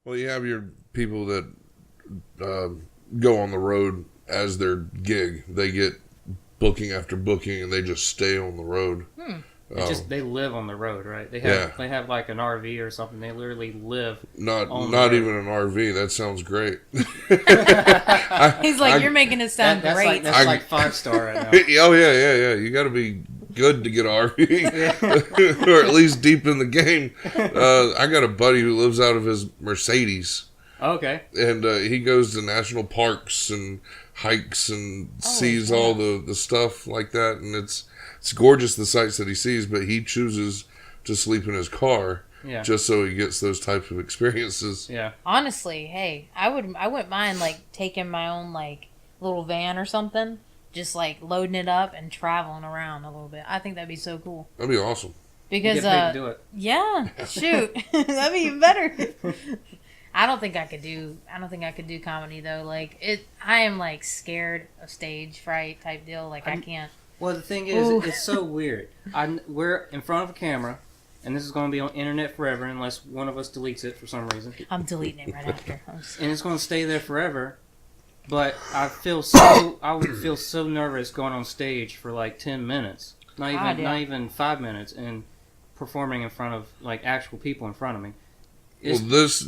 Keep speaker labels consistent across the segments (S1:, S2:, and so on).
S1: Well, you have your people that uh, go on the road as their gig. They get booking after booking, and they just stay on the road.
S2: They live on the road, right?
S1: Yeah.
S2: They have like an RV or something. They literally live.
S1: Not
S2: on the road.
S1: even an RV. That sounds great.
S3: He's like, you're making it sound
S2: That's
S3: great.
S2: That's like 5-star right now.
S1: Oh yeah. You got to be good to get an RV, or at least deep in the game. I got a buddy who lives out of his Mercedes.
S2: Okay.
S1: And he goes to national parks and hikes and sees all the stuff like that, and it's gorgeous, the sights that he sees, but he chooses to sleep in his car just so he gets those types of experiences.
S2: Yeah.
S3: Honestly, hey, I wouldn't mind like taking my own like little van or something, just like loading it up and traveling around a little bit. I think that'd be so cool.
S1: That'd be awesome.
S3: Because
S2: you get paid to do it.
S3: Yeah, shoot, that'd be even better. I don't think I could do comedy though. Like I am like scared of stage fright type deal. Like I can't.
S2: Well, the thing is, it's so weird. We're in front of a camera, and this is going to be on internet forever unless one of us deletes it for some reason.
S3: I'm deleting it right after.
S2: And it's going to stay there forever. But I would feel so nervous going on stage for like 10 minutes, not even 5 minutes, and performing in front of like actual people in front of me.
S1: These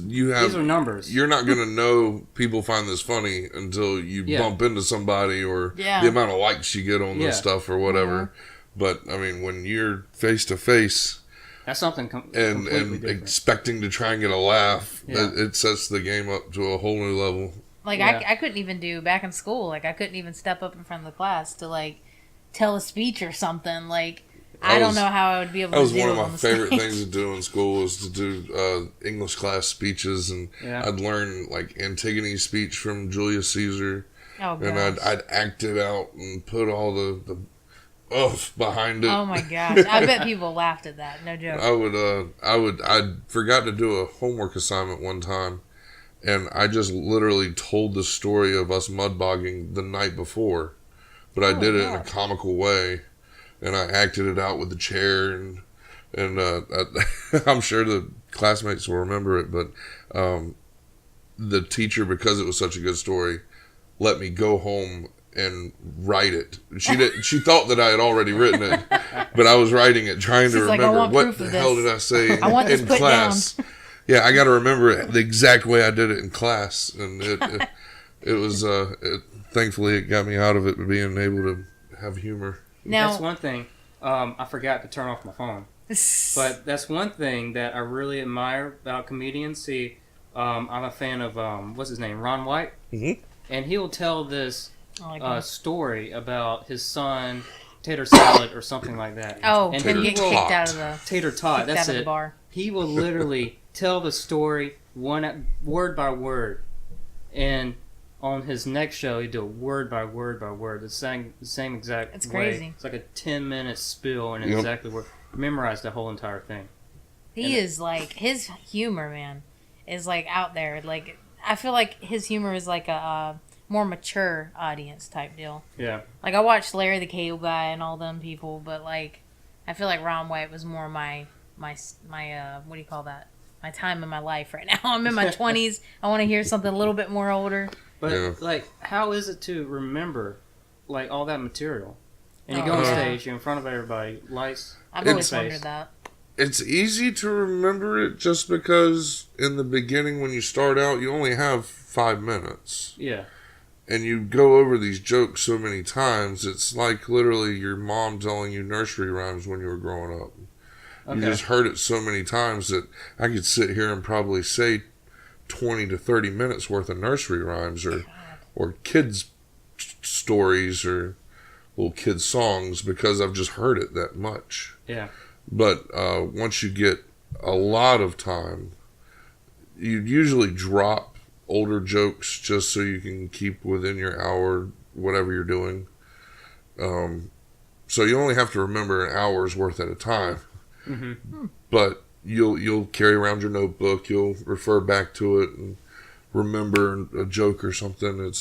S1: are
S2: numbers.
S1: You're not going to know people find this funny until you bump into somebody or the amount of likes you get on this stuff or whatever. But, I mean, when you're face to face,
S2: that's something
S1: and
S2: different.
S1: Expecting to try and get a laugh, it sets the game up to a whole new level.
S3: Like, I couldn't even do, back in school, like, I couldn't even step up in front of the class to, like, tell a speech or something. Like, I don't know how I would be able to do it.
S1: That was one of my favorite things to do in school was to do English class speeches, and I'd learn like Antigone's speech from Julius Caesar, and I'd act it out and put all the behind it.
S3: Oh my gosh! I bet people laughed at that. No joke.
S1: I forgot to do a homework assignment one time, and I just literally told the story of us mud bogging the night before, but I did it in a comical way. And I acted it out with the chair, and I'm sure the classmates will remember it. But the teacher, because it was such a good story, let me go home and write it. She thought that I had already written it, but I was writing it, trying to remember what the hell did I say in class. Yeah, I got to remember it the exact way I did it in class, and it was thankfully it got me out of it, being able to have humor.
S3: Now,
S2: that's one thing. I forgot to turn off my phone. But that's one thing that I really admire about comedians. See, I'm a fan of, what's his name? Ron White.
S1: Mm-hmm.
S2: And he'll tell this story about his son, Tater Salad or something like that.
S3: Oh,
S2: and
S3: he get kicked out of the...
S2: Tater Tot, that's it.
S3: Bar.
S2: He will literally tell the story word by word. And on his next show, he do it word by word by word, the same exact way.
S3: It's crazy.
S2: It's like a 10-minute spill and exactly word. Memorize the whole entire thing.
S3: He is like, his humor, man, is like out there. Like, I feel like his humor is like a more mature audience type deal.
S2: Yeah.
S3: Like, I watched Larry the Cable Guy and all them people, but like, I feel like Ron White was more my what do you call that? My time in my life right now. I'm in my 20s. I want to hear something a little bit more older.
S2: But, like, how is it to remember, like, all that material? And you go on stage, you're in front of everybody, lights.
S3: I've always wondered that.
S1: It's easy to remember it just because in the beginning when you start out, you only have 5 minutes.
S2: Yeah.
S1: And you go over these jokes so many times, it's like literally your mom telling you nursery rhymes when you were growing up. Okay. You just heard it so many times that I could sit here and probably say 20 to 30 minutes worth of nursery rhymes or kids stories or little kids songs because I've just heard it that much.
S2: Yeah.
S1: But once you get a lot of time, you usually drop older jokes just so you can keep within your hour, whatever you're doing. So you only have to remember an hour's worth at a time.
S2: Mm-hmm.
S1: But you'll carry around your notebook. You'll refer back to it and remember a joke or something.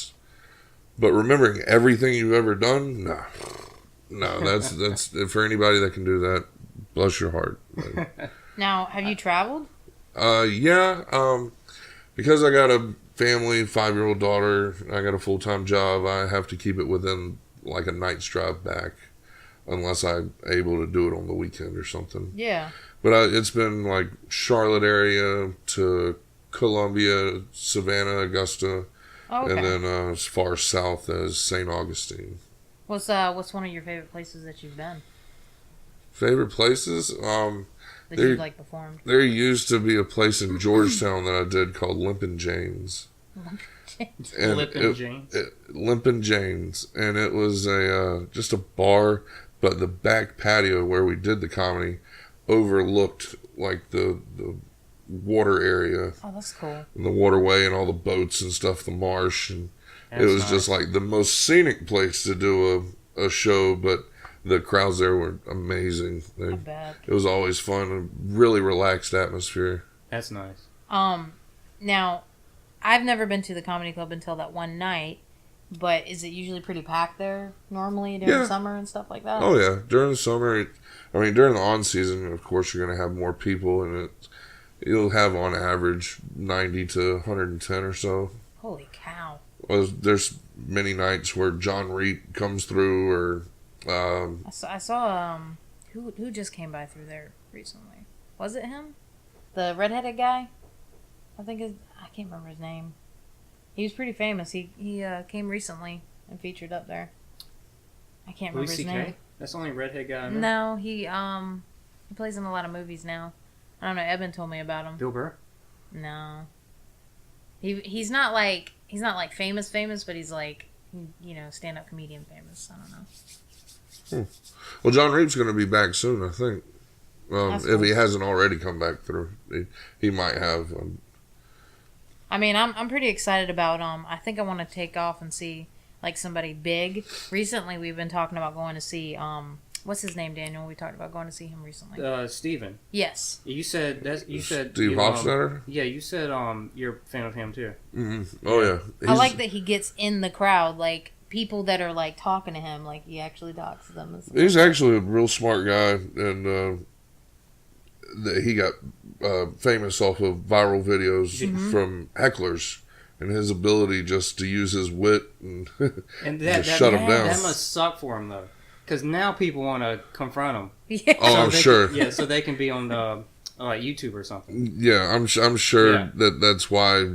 S1: But remembering everything you've ever done, no, that's for anybody that can do that. Bless your heart.
S3: Now, have you traveled?
S1: Yeah. because I got a family, 5-year-old daughter, I got a full-time job, I have to keep it within like a night's drive back, unless I'm able to do it on the weekend or something.
S3: Yeah.
S1: But it's been like Charlotte area to Columbia, Savannah, Augusta,
S3: Okay.
S1: and then as far south as St. Augustine.
S3: What's one of your favorite places that you've been?
S1: Favorite places?
S3: That you've like performed?
S1: There used to be a place in Georgetown that I did called Limpin' James. Limpin' James. And it was just a bar, but the back patio where we did the comedy overlooked like the water area.
S3: Oh, that's cool.
S1: And the waterway and all the boats and stuff, the marsh. And it was just like the most scenic place to do a show, but the crowds there were amazing.
S3: I bet.
S1: It was always fun, a really relaxed atmosphere.
S2: That's nice.
S3: Now, I've never been to the comedy club until that one night, but is it usually pretty packed there normally during the summer and stuff like that?
S1: Oh yeah, during the summer, during the on season, of course, you're going to have more people, and you'll have on average 90 to 110 or so.
S3: Holy cow!
S1: There's many nights where John Reed comes through, or
S3: I saw who just came by through there recently. Was it him? The redheaded guy? I can't remember his name. He was pretty famous. He came recently and featured up there. I can't remember his name.
S2: That's the only redhead guy I know.
S3: No, he plays in a lot of movies now. I don't know. Eben told me about him.
S2: Bill Burr?
S3: No. He's not like famous, but he's like, stand-up comedian famous. I don't know.
S1: Well, John Reed's going to be back soon, I think. If he hasn't already come back through, he might have.
S3: I'm pretty excited about I think I want to take off and see like somebody big. Recently, we've been talking about going to see what's his name, Daniel? We talked about going to see him recently.
S2: Steven.
S3: Yes.
S2: You said
S1: Steve Hofstetter?
S2: Yeah, you said you're a fan of him too.
S1: Mm-hmm. Oh yeah.
S3: I like that he gets in the crowd, like people that are like talking to him, like he actually talks to them.
S1: He's actually a real smart guy, and he got famous off of viral videos from hecklers, and his ability just to use his wit and shut them down.
S2: That must suck for him though, because now people want to confront him.
S3: Yeah.
S1: Oh, I'm sure.
S2: So they can be on YouTube or something.
S1: Yeah, I'm sure that's why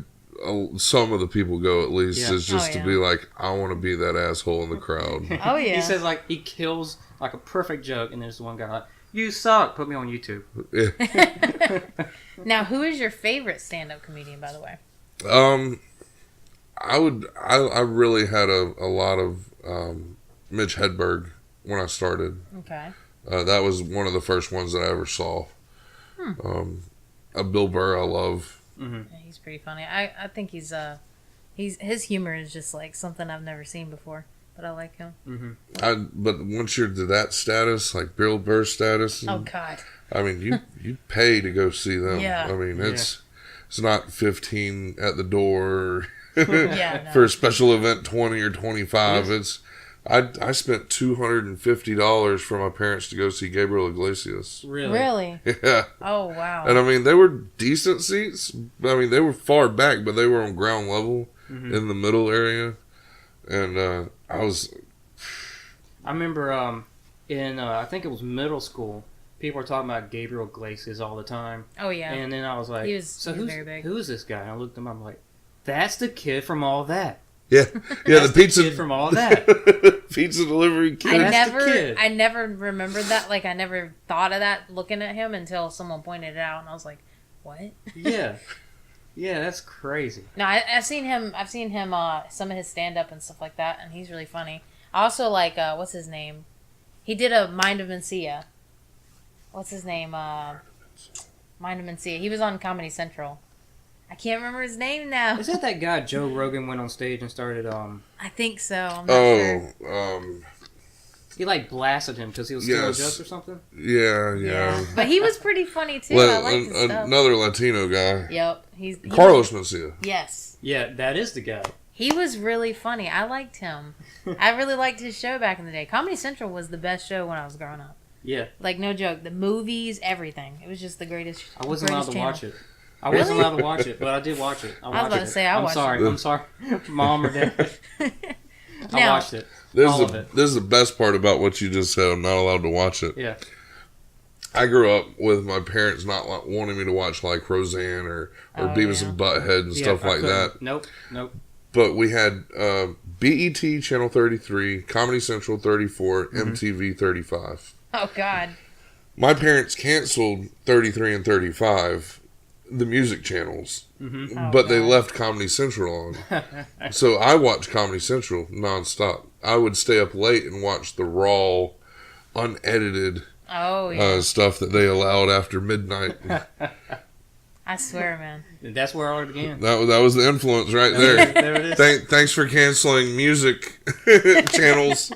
S1: some of the people go, at least, is just to be like, I want to be that asshole in the crowd.
S3: Oh yeah.
S2: He says like he kills like a perfect joke, and there's one guy like, "You suck. Put me on YouTube."
S1: Yeah.
S3: Now, who is your favorite stand-up comedian, by the way?
S1: I really had a lot of Mitch Hedberg when I started.
S3: Okay.
S1: That was one of the first ones that I ever saw. Bill Burr I love.
S2: Mm-hmm.
S3: Yeah, he's pretty funny. I think his humor is just like something I've never seen before. But I like him.
S2: Mm-hmm.
S1: But once you're to that status, like Bill Burr status,
S3: oh God!
S1: I mean, you pay to go see them.
S3: Yeah.
S1: I mean, it's not 15 at the door
S3: No.
S1: for a special event 20 or 25. It's I spent $250 for my parents to go see Gabriel Iglesias.
S3: Really?
S1: Yeah.
S3: Oh wow!
S1: And I mean, they were decent seats. I mean, they were far back, but they were on ground level in the middle area. And I
S2: remember in I think it was middle school, people were talking about Gabriel Iglesias all the time.
S3: Oh yeah.
S2: And then I was like,
S3: very big.
S2: Who's this guy? And I looked him up. I'm like, that's the kid from All That.
S1: Yeah, the pizza
S2: kid from All That.
S1: Pizza delivery kid.
S3: I never remembered that. Like I never thought of that looking at him until someone pointed it out, and I was like, what?
S2: Yeah. Yeah, that's crazy.
S3: No, I've seen him. Some of his stand up and stuff like that, and he's really funny. I also like what's his name? He did a Mind of Mencia. What's his name? Mind of Mencia. He was on Comedy Central. I can't remember his name now.
S2: Is that guy Joe Rogan went on stage and started?
S3: I think so. I'm not sure.
S2: He like blasted him because he was stealing jokes or something.
S1: Yeah.
S3: But he was pretty funny too. I liked his stuff.
S1: Another Latino guy.
S3: Yep,
S1: Carlos Mencia.
S3: Yes.
S2: Yeah, that is the guy.
S3: He was really funny. I liked him. I really liked his show back in the day. Comedy Central was the best show when I was growing up.
S2: Yeah.
S3: Like no joke, the movies, everything. It was just the greatest.
S2: I wasn't allowed to watch it. I wasn't allowed to watch it, but I did watch it. I was
S3: about to say, I watched it.
S2: I'm sorry, Mom or Dad. I
S3: Now-
S2: watched it. All of it.
S1: This is the best part about what you just said. I'm not allowed to watch it.
S2: Yeah.
S1: I grew up with my parents not wanting me to watch like Roseanne or Beavis and Butthead and stuff like that.
S2: Nope.
S1: But we had BET Channel 33, Comedy Central 34, MTV 35.
S3: Oh God.
S1: My parents canceled 33 and 35, the music channels, but they left Comedy Central on. So I watched Comedy Central nonstop. I would stay up late and watch the raw, unedited stuff that they allowed after midnight.
S3: I swear, man.
S2: That's where it all began.
S1: That was the influence right there.
S2: There it is.
S1: Thanks for canceling music channels